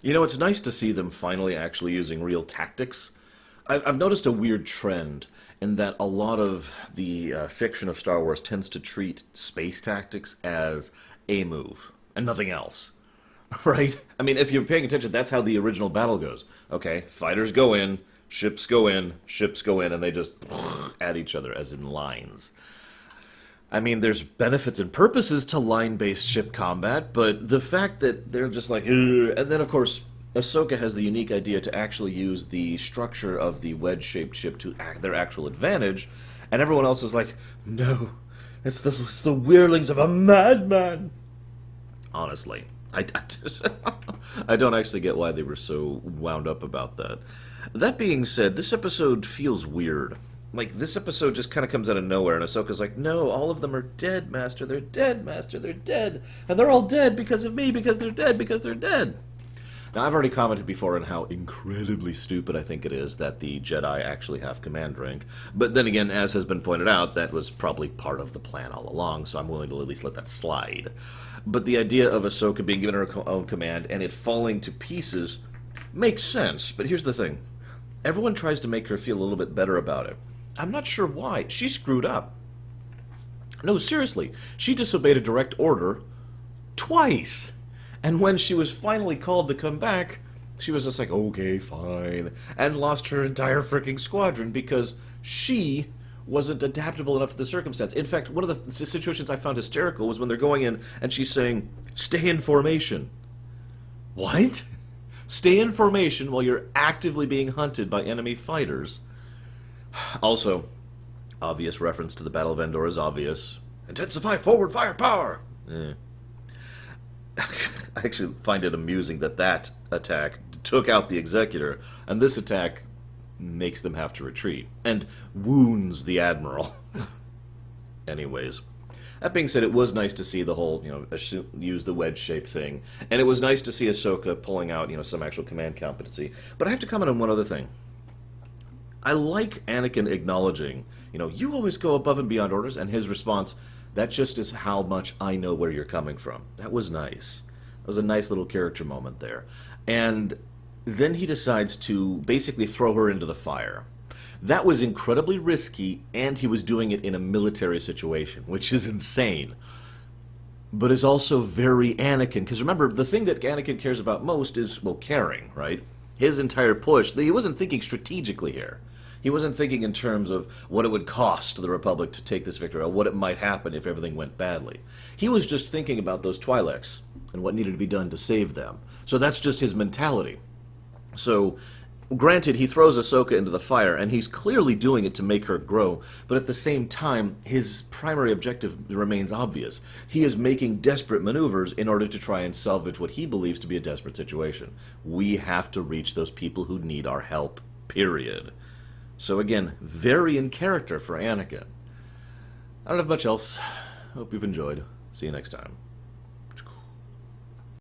You know, it's nice to see them finally actually using real tactics. I've noticed a weird trend in that a lot of the fiction of Star Wars tends to treat space tactics as a move and nothing else. Right? I mean, if you're paying attention, that's how the original battle goes. Okay, fighters go in, ships go in, and they just at each other, as in lines. I mean, there's benefits and purposes to line-based ship combat, but the fact that they're just like, "Ugh," and then of course, Ahsoka has the unique idea to actually use the structure of the wedge-shaped ship to their actual advantage, and everyone else is like, no, it's the whirlings of a madman. Honestly, I don't actually get why they were so wound up about that. That being said, this episode feels weird. Like, this episode just kind of comes out of nowhere, and Ahsoka's like, no, all of them are dead, Master. They're dead, Master. They're dead. And they're all dead because of me, because they're dead, because they're dead. Now, I've already commented before on how incredibly stupid I think it is that the Jedi actually have command rank. But then again, as has been pointed out, that was probably part of the plan all along, so I'm willing to at least let that slide. But the idea of Ahsoka being given her own command and it falling to pieces makes sense. But here's the thing. Everyone tries to make her feel a little bit better about it. I'm not sure why. She screwed up. No, seriously. She disobeyed a direct order twice. And when she was finally called to come back, she was just like, okay, fine. And lost her entire freaking squadron because she wasn't adaptable enough to the circumstance. In fact, one of the situations I found hysterical was when they're going in and she's saying, stay in formation. What? Stay in formation while you're actively being hunted by enemy fighters. Also, obvious reference to the Battle of Endor is obvious. Intensify forward firepower! I actually find it amusing that that attack took out the Executor, and this attack makes them have to retreat, and wounds the Admiral. Anyways, that being said, it was nice to see the whole, use the wedge-shaped thing, and it was nice to see Ahsoka pulling out, some actual command competency. But I have to comment on one other thing. I like Anakin acknowledging, you always go above and beyond orders, and his response, that just is how much I know where you're coming from. That was nice. That was a nice little character moment there. And then he decides to basically throw her into the fire. That was incredibly risky, and he was doing it in a military situation, which is insane. But is also very Anakin, because remember, the thing that Anakin cares about most is, well, caring, right? His entire push, he wasn't thinking strategically here. He wasn't thinking in terms of what it would cost the Republic to take this victory, or what it might happen if everything went badly. He was just thinking about those Twi'leks and what needed to be done to save them. So that's just his mentality. So, granted, he throws Ahsoka into the fire, and he's clearly doing it to make her grow, but at the same time, his primary objective remains obvious. He is making desperate maneuvers in order to try and salvage what he believes to be a desperate situation. We have to reach those people who need our help, period. So again, very in character for Anakin. I don't have much else. Hope you've enjoyed. See you next time.